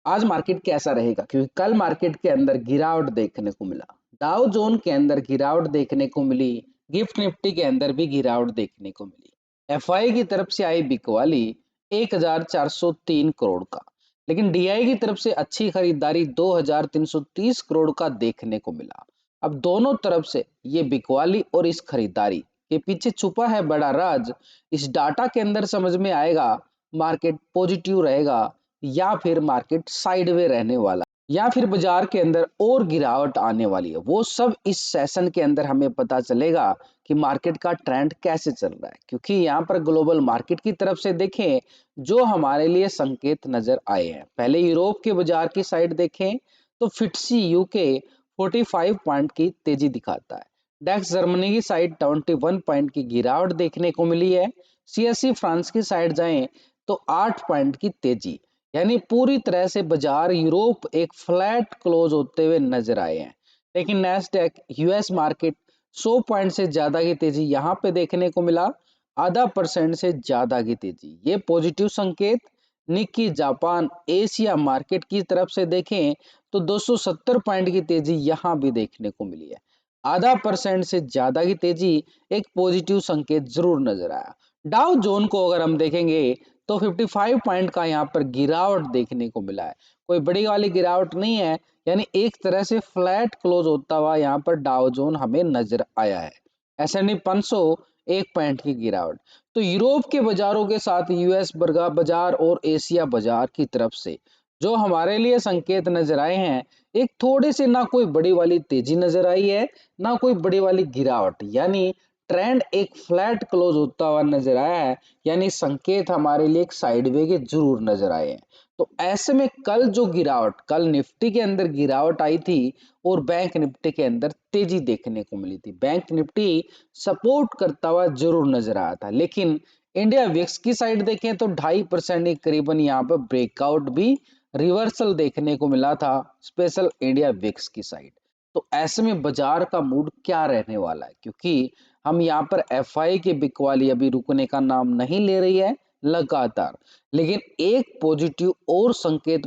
आज मार्केट कैसा रहेगा, क्योंकि कल मार्केट के अंदर गिरावट देखने को मिला। डाउ जोन के अंदर गिरावट देखने को मिली, गिफ्ट निफ्टी के अंदर भी गिरावट देखने को मिली। एफआई की तरफ से आई बिकवाली 1403 करोड़ का, लेकिन डीआई की तरफ से अच्छी खरीदारी 2330 करोड़ का देखने को मिला। अब दोनों तरफ से ये बिकवाली और इस खरीदारी के पीछे छुपा है बड़ा राज। इस डाटा के अंदर समझ में आएगा मार्केट पॉजिटिव रहेगा या फिर मार्केट साइडवे रहने वाला, या फिर बाजार के अंदर और गिरावट आने वाली है। वो सब इस सेशन के अंदर हमें पता चलेगा कि मार्केट का ट्रेंड कैसे चल रहा है। क्योंकि यहाँ पर ग्लोबल मार्केट की तरफ से देखें जो हमारे लिए संकेत नजर आए हैं। पहले यूरोप के बाजार की साइड देखें तो फिट्सी यूके 45 पॉइंट की तेजी दिखाता है। डेक्स जर्मनी की साइड 21 पॉइंट की गिरावट देखने को मिली है। सीएससी फ्रांस की साइड जाएं तो 8 पॉइंट की तेजी, यानी पूरी तरह से बाजार यूरोप एक फ्लैट क्लोज होते हुए नजर आए हैं। लेकिन नैस्डैक यूएस मार्केट 100 पॉइंट से ज्यादा की तेजी यहां पे देखने को मिला, आधा परसेंट से ज्यादा की तेजी, ये पॉजिटिव संकेत। निक्की जापान एशिया मार्केट की तरफ से देखें तो 270 पॉइंट की तेजी यहां भी देखने को मिली है, आधा परसेंट से ज्यादा की तेजी, एक पॉजिटिव संकेत जरूर नजर आया। डाउ जोन को अगर हम देखेंगे तो 55 पॉइंट का यहाँ पर गिरावट देखने को मिला है। कोई बड़ी वाली गिरावट नहीं है, यानी एक तरह से फ्लैट क्लोज होता हुआ यहाँ पर डाउ जोन हमें नजर आया है। S&P 500 1 पॉइंट की गिरावट। तो यूरोप के बाजारों के साथ यूएस बाजार और एशिया बाजार की तरफ से जो हमारे लिए संकेत नजर आए हैं, एक थोड़े से, ना कोई बड़ी वाली तेजी नजर आई है ना कोई बड़ी वाली गिरावट, यानी ट्रेंड एक फ्लैट क्लोज होता हुआ नजर आया है। यानी संकेत हमारे लिए एक साइडवे के जरूर नजर आए हैं। तो ऐसे में कल निफ्टी के अंदर गिरावट आई थी और बैंक निफ्टी के अंदर तेजी देखने को मिली थी। बैंक निफ्टी सपोर्ट करता हुआ जरूर नजर आया था, लेकिन इंडिया विक्स की साइड देखें तो 2.5% करीबन यहाँ पर ब्रेकआउट भी रिवर्सल देखने को मिला था, स्पेशल इंडिया विक्स की साइड। तो ऐसे में बाजार का मूड क्या रहने वाला है, क्योंकि हम यहाँ पर एफआई की बिकवाली अभी रुकने का नाम नहीं ले रही है लगातार। लेकिन एक पॉजिटिव और संकेत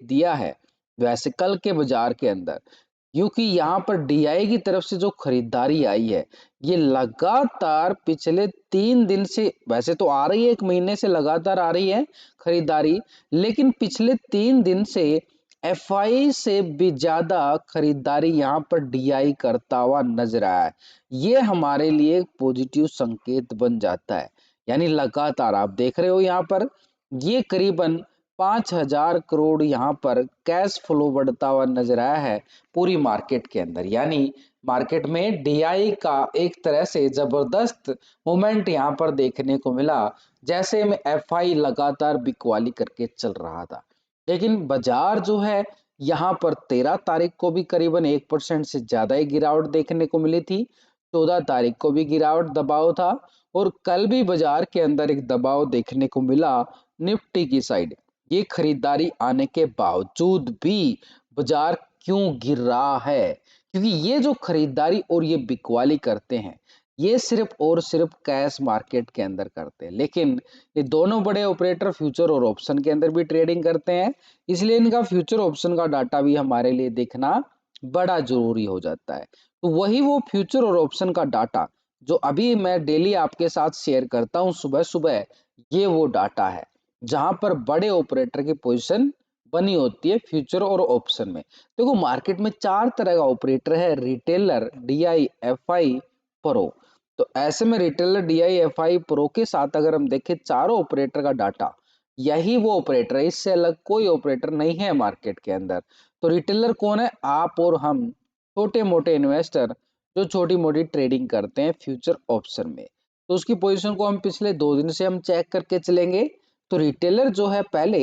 दिया है वैसे कल के बाजार के अंदर, क्योंकि यहाँ पर डीआई की तरफ से जो खरीदारी आई है ये लगातार पिछले 3 दिन से, वैसे तो आ रही है 1 महीने से लगातार आ रही है खरीदारी, लेकिन पिछले 3 दिन से एफआई से भी ज्यादा खरीदारी यहाँ पर डीआई करता हुआ नजर आया है। ये हमारे लिए पॉजिटिव संकेत बन जाता है। यानी लगातार आप देख रहे हो यहाँ पर ये करीबन 5,000 करोड़ यहाँ पर कैश फ्लो बढ़ता हुआ नजर आया है पूरी मार्केट के अंदर। यानी मार्केट में डीआई का एक तरह से जबरदस्त मोमेंट यहाँ पर देखने को मिला, जैसे में एफआई लगातार बिकवाली करके चल रहा था। लेकिन बाजार जो है यहाँ पर 13 तारीख को भी करीबन 1% से ज्यादा ही गिरावट देखने को मिली थी, 14 तारीख को भी गिरावट दबाव था, और कल भी बाजार के अंदर एक दबाव देखने को मिला निफ्टी की साइड। ये खरीदारी आने के बावजूद भी बाजार क्यों गिर रहा है, क्योंकि ये जो खरीदारी और ये बिकवाली करते हैं ये सिर्फ और सिर्फ कैश मार्केट के अंदर करते हैं। लेकिन ये दोनों बड़े ऑपरेटर फ्यूचर और ऑप्शन के अंदर भी ट्रेडिंग करते हैं, इसलिए इनका फ्यूचर ऑप्शन का डाटा भी हमारे लिए देखना बड़ा जरूरी हो जाता है। तो वही वो फ्यूचर और ऑप्शन का डाटा जो अभी मैं डेली आपके साथ शेयर करता हूँ सुबह सुबह, ये वो डाटा है जहां पर बड़े ऑपरेटर की पोजीशन बनी होती है फ्यूचर और ऑप्शन में। देखो मार्केट में 4 तरह का ऑपरेटर है, रिटेलर, डीआई, एफआई, प्रो। तो ऐसे में रिटेलर, डीआई, एफआई, प्रो के साथ अगर हम देखें चारों ऑपरेटर का डाटा, यही वो ऑपरेटर है, इससे अलग कोई ऑपरेटर नहीं है मार्केट के अंदर। तो रिटेलर कौन है? आप और हम, छोटे मोटे इन्वेस्टर जो छोटी मोटी ट्रेडिंग करते हैं फ्यूचर ऑप्शन में। तो उसकी पोजीशन को हम पिछले 2 दिन से हम चेक करके चलेंगे। तो रिटेलर जो है पहले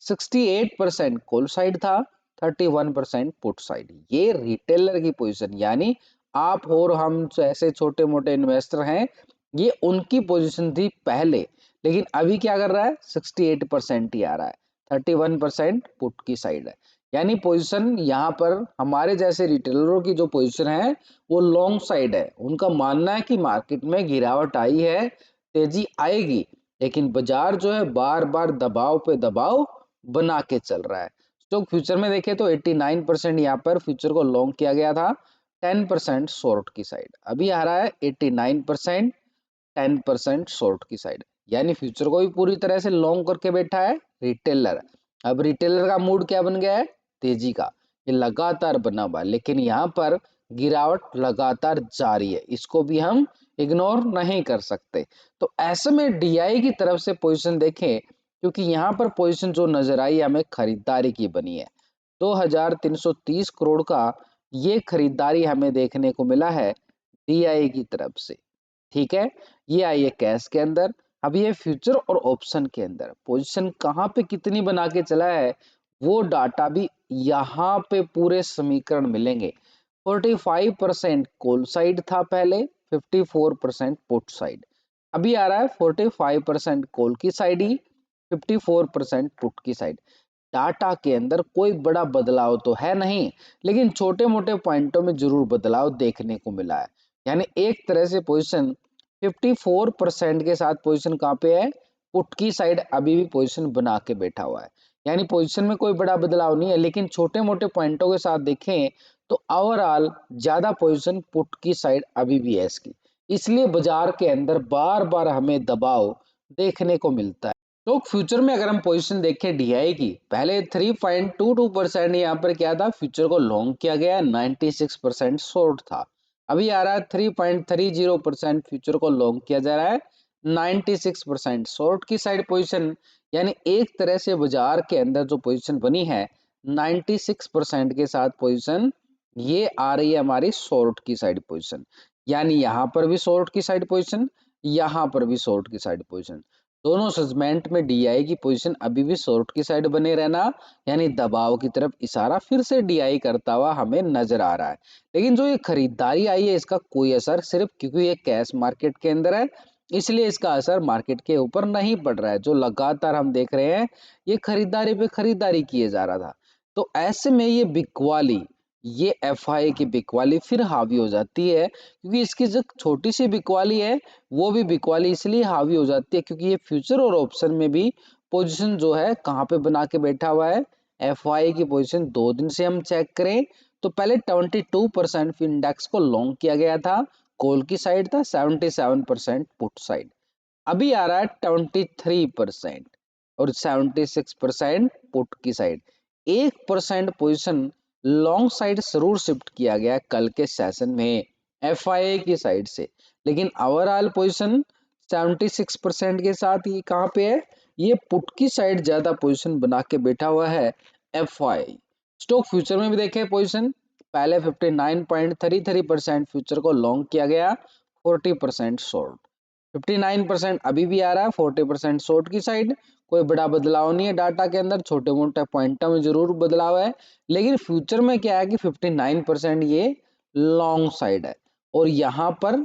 68% कॉल साइड था, 31% पुट साइड। ये रिटेलर की पोजीशन, यानी आप और हम जैसे छोटे मोटे इन्वेस्टर हैं, ये उनकी पोजीशन थी पहले। लेकिन अभी क्या कर रहा है? 68% ही आ रहा है, 31% पुट की साइड है। यानी पोजीशन यहाँ पर हमारे जैसे रिटेलरों की जो पोजीशन है वो लॉन्ग साइड है। उनका मानना है कि मार्केट में गिरावट आई है, तेजी आएगी, लेकिन बाजार जो है बार बार दबाव पे दबाव बना के चल रहा है। स्टॉक फ्यूचर में देखें तो 89% यहाँ पर फ्यूचर को लॉन्ग किया गया था, 10% शॉर्ट की साइड। अभी आ रहा है 89%, 10% शॉर्ट की साइड, यानी फ्यूचर को भी पूरी तरह से लॉन्ग करके बैठा है रिटेलर। अब रिटेलर का मूड क्या बन गया है, तेजी का, ये लगातार बना हुआ है, लेकिन यहाँ पर गिरावट लगातार जारी है, इसको भी हम इग्नोर नहीं कर सकते। तो ऐसे में डीआई की तरफ से पोजीशन देखें, क्योंकि यहाँ पर पोजीशन जो नजर आई हमें खरीदारी की बनी है, 2330 करोड़ का ये खरीदारी हमें देखने को मिला है डीआई की तरफ से। ठीक है, ये आई है कैश के अंदर। अब ये फ्यूचर और ऑप्शन के अंदर पोजीशन कहाँ पे कितनी बना के चला है, वो डाटा भी यहाँ पे पूरे समीकरण मिलेंगे। 45% कॉल साइड था पहले, 54% पुट साइड। अभी आ रहा है 45% कॉल की साइड ही, 54% पुट की साइड। डाटा के अंदर कोई बड़ा बदलाव तो है नहीं, लेकिन छोटे मोटे पॉइंटों में जरूर बदलाव देखने को मिला है। यानी एक तरह से पोजीशन 54% के साथ पोजीशन कहाँ पे है, पुट की साइड अभी भी पोजीशन बना के बैठा हुआ है। यानी पोजीशन में कोई बड़ा बदलाव नहीं है, लेकिन छोटे मोटे पॉइंटों के साथ देखें तो ओवरऑल ज्यादा पोजीशन पुट की साइड अभी भी है इसकी। इसलिए बाजार के अंदर बार बार हमें दबाव देखने को मिलता है। तो फ्यूचर में अगर हम पोजीशन देखें डीआई की, पहले 3.22% यहाँ पर क्या था, फ्यूचर को लॉन्ग किया गया, 96% शॉर्ट था। अभी आ रहा है 3.30% फ्यूचर को लॉन्ग किया जा रहा है, 96% शॉर्ट की साइड पोजीशन। यानी एक तरह से बाजार के अंदर जो पोजीशन बनी है 96% के साथ पोजीशन, ये आ रही है हमारी शॉर्ट की साइड पोजीशन। यानी यहाँ पर भी शॉर्ट की साइड पोजीशन, यहाँ पर भी शॉर्ट की साइड पोजीशन, दोनों सेगमेंट में डीआई की पोजीशन अभी भी शॉर्ट की साइड बने रहना, यानी दबाव की तरफ इशारा फिर से डीआई करता हुआ हमें नजर आ रहा है। लेकिन जो ये खरीदारी आई है इसका कोई असर, सिर्फ क्योंकि ये कैश मार्केट के अंदर है इसलिए इसका असर मार्केट के ऊपर नहीं पड़ रहा है। जो लगातार हम देख रहे हैं ये खरीदारी पे खरीदारी किए जा रहा था, तो ऐसे में ये बिकवाली, ये एफआई की बिकवाली फिर हावी हो जाती है, क्योंकि इसकी जो छोटी सी बिकवाली है वो भी बिकवाली इसलिए हावी हो जाती है क्योंकि ये फ्यूचर और ऑप्शन में भी पोजीशन जो है कहाँ पे बना के बैठा हुआ है, एफआई की पोजीशन 2 दिन से हम चेक करें तो पहले 22% इंडेक्स को लॉन्ग किया गया था, कॉल की साइड था, 77% पुट साइड। अभी आ रहा है 23% और 76% पुट की साइड। 1% पोजीशन लॉन्ग साइड जरूर शिफ्ट किया गया है कल के सेशन में एफआईए की साइड से, लेकिन ओवरऑल पोजीशन 76% के साथ ये कहाँ पे है, ये पुट की साइड ज्यादा पोजीशन बना के बैठा हुआ है एफआई। स्टॉक फ्यूचर में भी देखें पोजीशन, पहले 59.33% फ्यूचर को लॉन्ग किया गया, 40% शॉर्ट। 59% अभी भी आ रहा है, 40% शॉर्ट की साइड। कोई बड़ा बदलाव नहीं है डाटा के अंदर, छोटे मोटे पॉइंटों में जरूर बदलाव है, लेकिन फ्यूचर में क्या है कि 59% ये लॉन्ग साइड है और यहाँ पर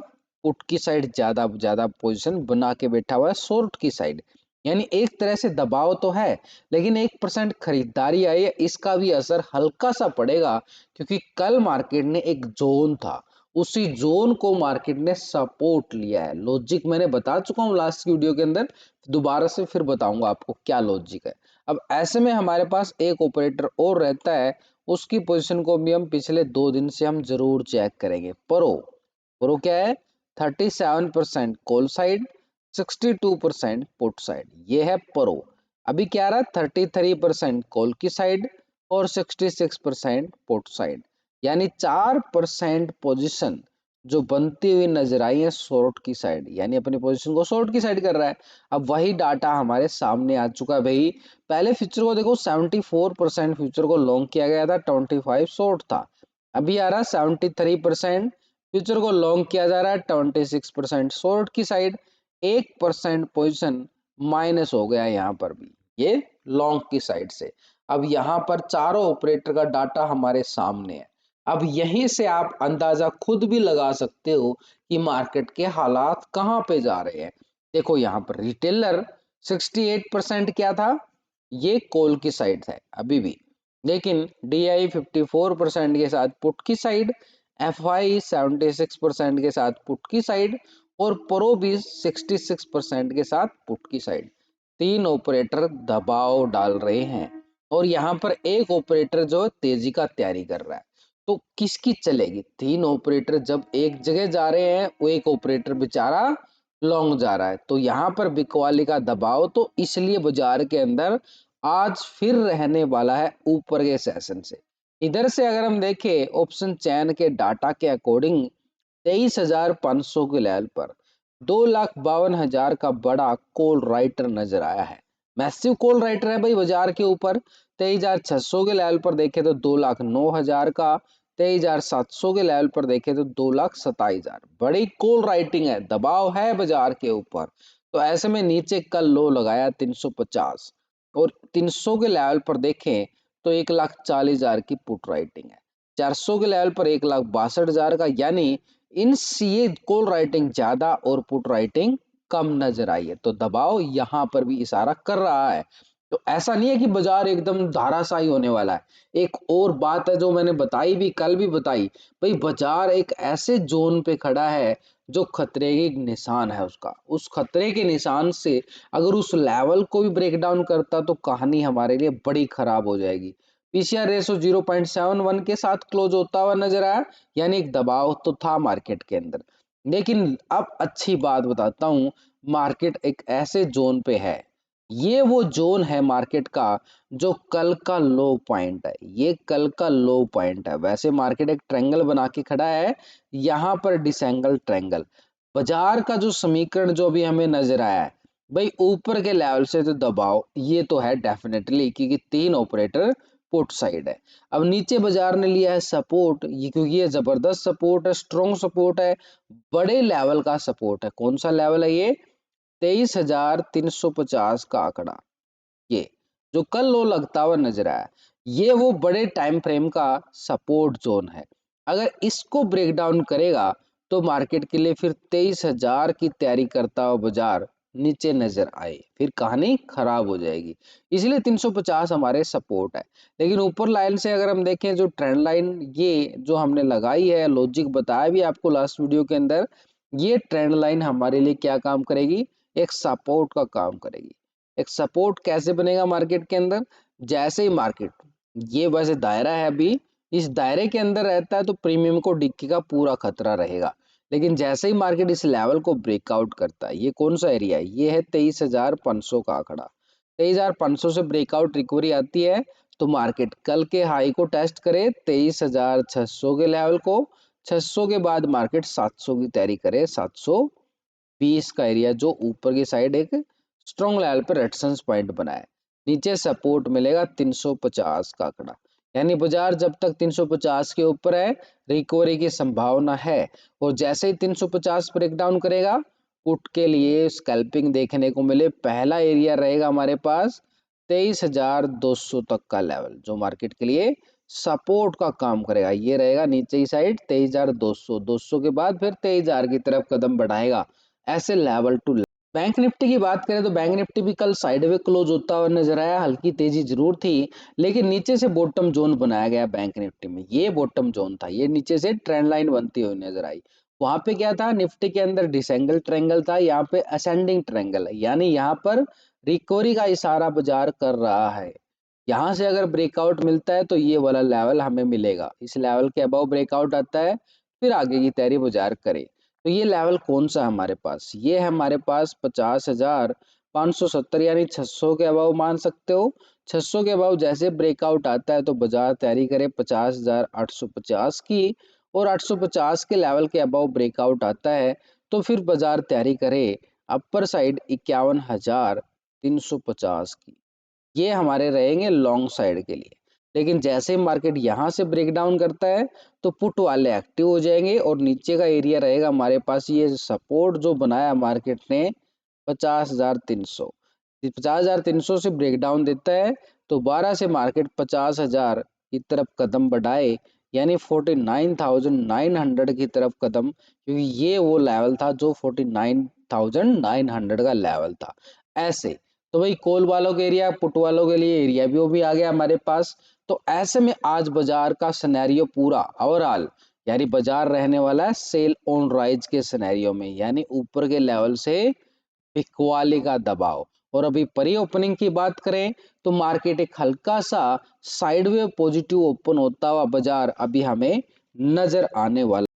पुट की साइड ज्यादा ज्यादा पोजीशन बना के बैठा हुआ है शॉर्ट की साइड। यानी एक तरह से दबाव तो है, लेकिन 1% खरीदारी आई है, इसका भी असर हल्का सा पड़ेगा, क्योंकि कल मार्केट ने एक जोन था, उसी जोन को मार्केट ने सपोर्ट लिया है। लॉजिक मैंने बता चुका हूँ लास्ट की वीडियो के अंदर, दोबारा से फिर बताऊंगा आपको क्या लॉजिक है। अब ऐसे में हमारे पास एक ऑपरेटर और रहता है, उसकी पोजीशन को भी हम पिछले 2 दिन से हम जरूर चेक करेंगे। प्रो क्या है, 37% कॉल साइड, 62% पुट साइड, ये है प्रो। अभी क्या रहा, 33% कॉल की साइड और 66% पुट साइड, यानी 4% पोजीशन जो बनती हुई नजर आई है शॉर्ट की साइड, यानी अपनी पोजीशन को शॉर्ट की साइड कर रहा है। अब वही डाटा हमारे सामने आ चुका है भाई। पहले फ्यूचर को देखो, 74% फ्यूचर को लॉन्ग किया गया था, 25 शॉर्ट था। अभी आ रहा 73% फ्यूचर को लॉन्ग किया जा रहा है, 26% शॉर्ट की साइड। 1% पोजिशन माइनस हो गया यहाँ पर भी, ये लॉन्ग की साइड से। अब यहाँ पर चारों ऑपरेटर का डाटा हमारे सामने है। अब यहीं से आप अंदाजा खुद भी लगा सकते हो कि मार्केट के हालात कहाँ पे जा रहे हैं। देखो यहाँ पर रिटेलर 68% क्या था, ये कॉल की साइड है अभी भी, लेकिन डीआई 54% के साथ पुट की साइड, एफआई 76% के साथ पुट की साइड और प्रो भी 66% के साथ पुट की साइड। तीन ऑपरेटर दबाव डाल रहे हैं और यहाँ पर एक ऑपरेटर जो तेजी का तैयारी कर रहा है, तो किसकी चलेगी? तीन ऑपरेटर जब एक जगह जा रहे हैं, वो एक ऑपरेटर बेचारा लॉन्ग जा रहा है, तो यहाँ पर बिकवाली का दबाव तो इसलिए बाजार के अंदर आज फिर रहने वाला है ऊपर के सेशन से। इधर से अगर हम देखें ऑप्शन चैन के डाटा के अकॉर्डिंग 23,500 के लेवल पर 2,52,000 का बड़ा कॉल राइटर नजर आया है। मैसिव कॉल राइटर है भाई बाजार के ऊपर। 23,600 के लेवल पर देखे तो 2,09,000 का, 23,700 के लेवल पर देखे तो 2,27,000। बड़ी कॉल राइटिंग है, दबाव है बाजार के ऊपर। तो ऐसे में नीचे कल लो लगाया 350 और 300 के लेवल पर देखें तो 1,40,000 की पुट राइटिंग है। 400 के लेवल पर 1,62,000 का, यानी इन सीए कॉल राइटिंग ज्यादा और पुट राइटिंग कम नजर आई है। तो दबाव यहां पर भी इशारा कर रहा है। तो ऐसा नहीं है कि बाजार एकदम धाराशाही होने वाला है। एक और बात है जो मैंने बताई भी, कल भी बताई, भाई बाजार एक ऐसे जोन पे खड़ा है जो खतरे के निशान है उसका। उस खतरे के निशान से अगर उस लेवल को भी ब्रेक डाउन करता तो कहानी हमारे लिए बड़ी खराब हो जाएगी। पीसीआर रेशो 0.71 के साथ क्लोज होता हुआ नजर आया, यानी एक दबाव तो था मार्केट के अंदर। लेकिन अब अच्छी बात बताता हूं, मार्केट एक ऐसे जोन पे है, ये वो जोन है मार्केट का जो कल का लो पॉइंट है। ये कल का लो पॉइंट है। वैसे मार्केट एक ट्रायंगल बना के खड़ा है, यहाँ पर डिसएंगल ट्रायंगल। बाजार का जो समीकरण जो भी हमें नजर आया है, भाई ऊपर के लेवल से तो दबाव ये तो है डेफिनेटली, क्योंकि तीन ऑपरेटर पुट साइड है। अब नीचे बाजार ने लिया है सपोर्ट, ये क्योंकि ये जबरदस्त सपोर्ट है, स्ट्रॉन्ग सपोर्ट है, बड़े लेवल का सपोर्ट है। कौन सा लेवल है ये? 23,350 का आंकड़ा, ये जो कल लो लगता हुआ नजर आया, ये वो बड़े टाइम फ्रेम का सपोर्ट जोन है। अगर इसको ब्रेक डाउन करेगा तो मार्केट के लिए फिर 23,000 की तैयारी करता हुआ बाजार नीचे नजर आए, फिर कहानी खराब हो जाएगी। इसलिए 350 हमारे सपोर्ट है। लेकिन ऊपर लाइन से अगर हम देखें, जो ट्रेंड लाइन ये जो हमने लगाई है, लॉजिक बताया भी आपको लास्ट वीडियो के अंदर, ये ट्रेंड लाइन हमारे लिए क्या काम करेगी? एक सपोर्ट का काम करेगी। एक सपोर्ट कैसे बनेगा मार्केट के अंदर? जैसे ही मार्केट, ये वैसे दायरा है अभी, इस दायरे के अंदर रहता है तो प्रीमियम को डिक्की का पूरा खतरा रहेगा। लेकिन जैसे ही मार्केट इस लेवल को ब्रेकआउट करता है, ये कौन सा एरिया है? ये है 23,500 का आंकड़ा। 23,500 से ब्रेकआउट रिकवरी आती है तो मार्केट कल के हाई को टेस्ट करे 23,600 के लेवल को। 600 के बाद मार्केट 700 की तैयारी करे, 720 का एरिया जो ऊपर की साइड एक स्ट्रॉन्ग लेवल पर रेजिस्टेंस पॉइंट बनाए। नीचे सपोर्ट मिलेगा 350 का आंकड़ा, यानी बाजार जब तक 350 के ऊपर है रिकवरी की संभावना है। और जैसे ही 350 ब्रेक डाउन करेगा, पुट के लिए स्कैल्पिंग देखने को मिले। पहला एरिया रहेगा हमारे पास 23,200 तक का लेवल, जो मार्केट के लिए सपोर्ट का काम करेगा। ये रहेगा नीचे की साइड 23,200, 200 के बाद फिर 23,000 की तरफ कदम बढ़ाएगा, ऐसे लेवल टू। बैंक निफ्टी की बात करें तो बैंक निफ्टी भी कल साइडवे क्लोज होता हुआ नजर आया। हल्की तेजी जरूर थी, लेकिन नीचे से बॉटम जोन बनाया गया बैंक निफ्टी में। ये बॉटम जोन था, ये नीचे से ट्रेंड लाइन बनती हुई नजर आई। वहां पे क्या था? निफ्टी के अंदर डिसेंगल ट्रायंगल था, यहाँ पे असेंडिंग ट्रायंगल है, यानी यहाँ पर रिकवरी का इशारा बाजार कर रहा है। यहाँ से अगर ब्रेकआउट मिलता है तो ये वाला लेवल हमें मिलेगा। इस लेवल के अबव ब्रेकआउट आता है, फिर आगे की तैयारी बाजार करे। तो ये लेवल कौन सा है हमारे पास? ये है हमारे पास 50,570, यानी 600 के अबव मान सकते हो। 600 के अबव जैसे ब्रेकआउट आता है तो बाजार तैयारी करे 50,850 की, और 850 के लेवल के अबव ब्रेकआउट आता है तो फिर बाजार तैयारी करे अपर साइड 51,350 की। ये हमारे रहेंगे लॉन्ग साइड के लिए। लेकिन जैसे ही मार्केट यहाँ से ब्रेक डाउन करता है तो पुट वाले एक्टिव हो जाएंगे और नीचे का एरिया रहेगा हमारे पास ये सपोर्ट जो बनाया मार्केट ने 50,300। 50,300 से ब्रेक डाउन देता है तो 12 से मार्केट 50,000 की तरफ कदम बढ़ाए, यानी 49,900 की तरफ कदम, क्योंकि ये वो लेवल था जो 49,900 का लेवल था। ऐसे तो भाई कॉल वालों के एरिया, पुट वालों के लिए एरिया भी वो भी आ गया हमारे पास। तो ऐसे में आज बाजार का सिनेरियो पूरा ओवरऑल, यानी बाजार रहने वाला है सेल ऑन राइज के सिनेरियो में, यानी ऊपर के लेवल से बिकवाली का दबाव। और अभी प्री ओपनिंग की बात करें तो मार्केट एक हल्का सा साइडवे पॉजिटिव ओपन होता हुआ बाजार अभी हमें नजर आने वाला